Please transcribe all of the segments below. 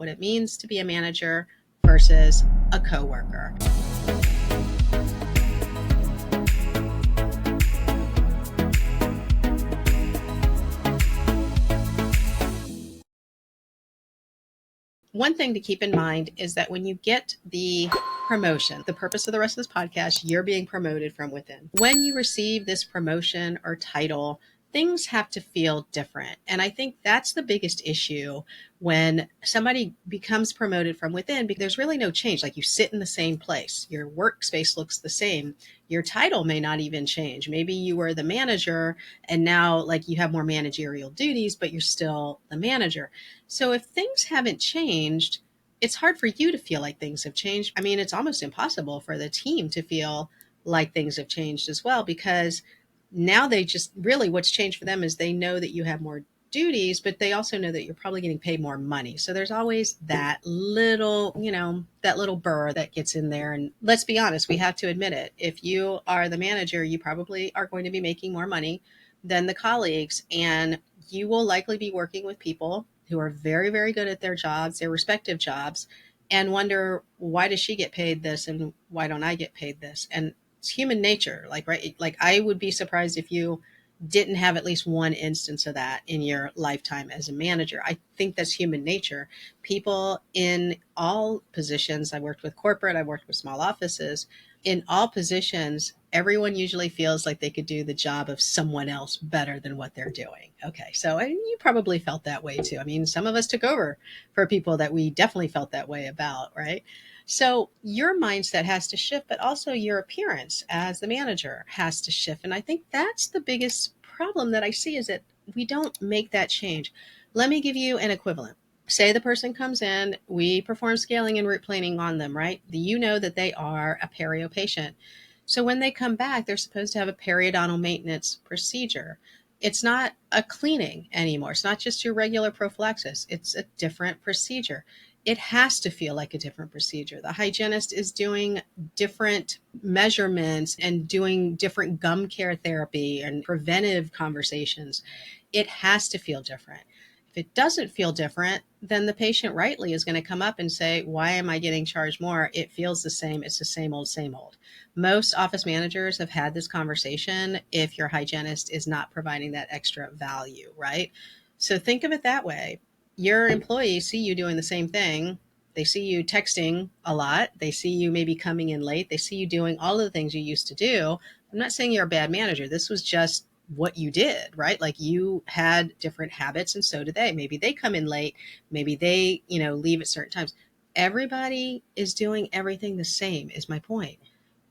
what it means to be a manager versus a coworker. One thing to keep in mind is that when you get the promotion, the purpose of the rest of this podcast, you're being promoted from within. When you receive this promotion or title, things have to feel different. And I think that's the biggest issue when somebody becomes promoted from within, because there's really no change. Like, you sit in the same place, your workspace looks the same, your title may not even change. Maybe you were the manager and now like you have more managerial duties, but you're still the manager. So if things haven't changed, it's hard for you to feel like things have changed. I mean, it's almost impossible for the team to feel like things have changed as well, because now they just really, what's changed for them is they know that you have more duties, but they also know that you're probably getting paid more money. So there's always that little, that little burr that gets in there. And let's be honest, we have to admit it. If you are the manager, you probably are going to be making more money than the colleagues. And you will likely be working with people who are very, very good at their jobs, their respective jobs, and wonder, why does she get paid this and why don't I get paid this? And it's human nature. Like, right. Like, I would be surprised if you didn't have at least one instance of that in your lifetime as a manager. I think that's human nature. People in all positions, I worked with corporate, I worked with small offices, in all positions, everyone usually feels like they could do the job of someone else better than what they're doing. Okay. So you probably felt that way too. I mean, some of us took over for people that we definitely felt that way about, right? So your mindset has to shift, but also your appearance as the manager has to shift. And I think that's the biggest problem that I see, is that we don't make that change. Let me give you an equivalent. Say the person comes in, we perform scaling and root planing on them, right? You know that they are a perio patient. So when they come back, they're supposed to have a periodontal maintenance procedure. It's not a cleaning anymore. It's not just your regular prophylaxis. It's a different procedure. It has to feel like a different procedure. The hygienist is doing different measurements and doing different gum care therapy and preventive conversations. It has to feel different. If it doesn't feel different, then the patient rightly is going to come up and say, why am I getting charged more? It feels the same. It's the same old, same old. Most office managers have had this conversation if your hygienist is not providing that extra value, right? So think of it that way. Your employees see you doing the same thing. They see you texting a lot. They see you maybe coming in late. They see you doing all of the things you used to do. I'm not saying you're a bad manager. This was just what you did, right? Like, you had different habits and so do they. Maybe they come in late. Maybe they, leave at certain times. Everybody is doing everything the same, is my point.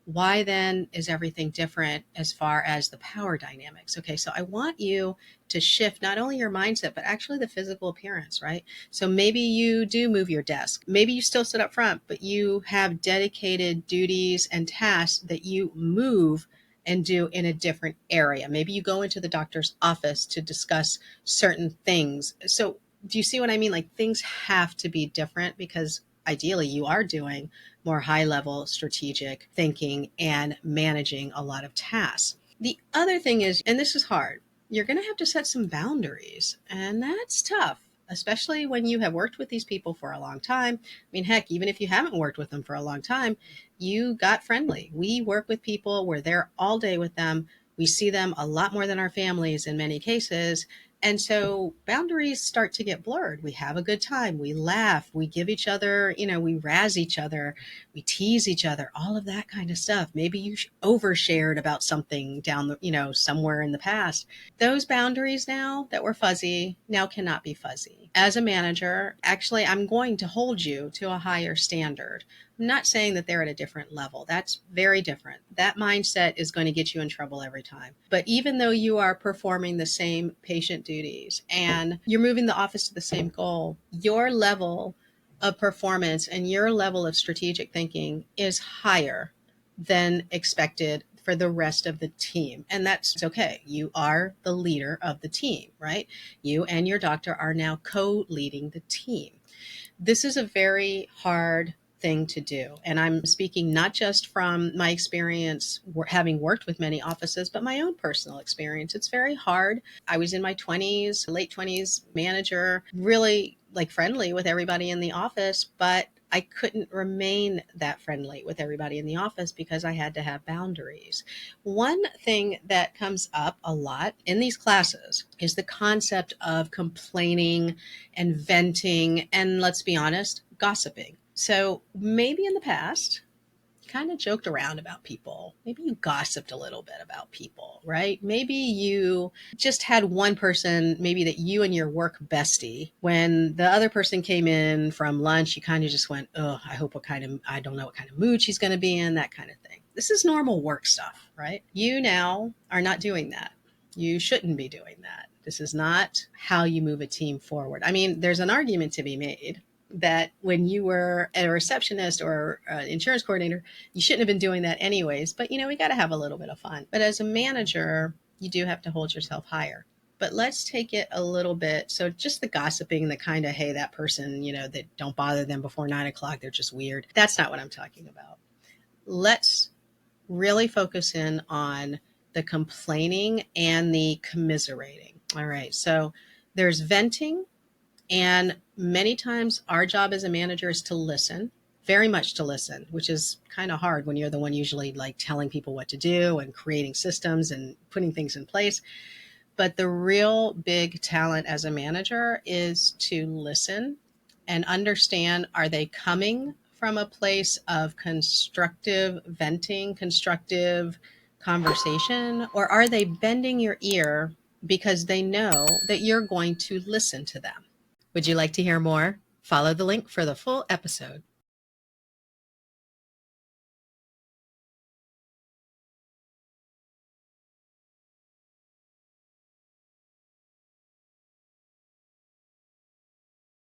Why then is everything different as far as the power dynamics? Okay, so I want you to shift not only your mindset, but actually the physical appearance, right? So maybe you do move your desk. Maybe you still sit up front, but you have dedicated duties and tasks that you move and do in a different area. Maybe you go into the doctor's office to discuss certain things. So do you see what I mean? Like, things have to be different because ideally you are doing more high level strategic thinking and managing a lot of tasks. The other thing is, and this is hard, you're going to have to set some boundaries, and that's tough, especially when you have worked with these people for a long time. I mean, heck, even if you haven't worked with them for a long time, you got friendly. We work with people, we're there all day with them. We see them a lot more than our families in many cases. And so boundaries start to get blurred. We have a good time. We laugh. We give each other, we razz each other. We tease each other, all of that kind of stuff. Maybe you overshared about something down the, somewhere in the past. Those boundaries now that were fuzzy now cannot be fuzzy. As a manager, actually, I'm going to hold you to a higher standard. I'm not saying that they're at a different level. That's very different. That mindset is going to get you in trouble every time. But even though you are performing the same patient duties and you're moving the office to the same goal, your level of performance and your level of strategic thinking is higher than expected for the rest of the team. And that's okay. You are the leader of the team, right? You and your doctor are now co-leading the team. This is a very hard thing to do. And I'm speaking not just from my experience having worked with many offices, but my own personal experience. It's very hard. I was in my 20s, late 20s, manager, really like friendly with everybody in the office, but I couldn't remain that friendly with everybody in the office because I had to have boundaries. One thing that comes up a lot in these classes is the concept of complaining and venting, and let's be honest, gossiping. So maybe in the past, kind of joked around about people. Maybe you gossiped a little bit about people, right? Maybe you just had one person, maybe that you and your work bestie, when the other person came in from lunch, you kind of just went, oh, I don't know what kind of mood she's going to be in, that kind of thing. This is normal work stuff, right? You now are not doing that. You shouldn't be doing that. This is not how you move a team forward. I mean, there's an argument to be made that when you were a receptionist or an insurance coordinator, you shouldn't have been doing that anyways. But, we got to have a little bit of fun. But as a manager, you do have to hold yourself higher. But let's take it a little bit. So just the gossiping, the kind of, hey, that person, that don't bother them before 9 o'clock, they're just weird. That's not what I'm talking about. Let's really focus in on the complaining and the commiserating. All right. So there's venting. And many times our job as a manager is to listen, very much to listen, which is kind of hard when you're the one usually like telling people what to do and creating systems and putting things in place. But the real big talent as a manager is to listen and understand, are they coming from a place of constructive venting, constructive conversation, or are they bending your ear because they know that you're going to listen to them? Would you like to hear more? Follow the link for the full episode.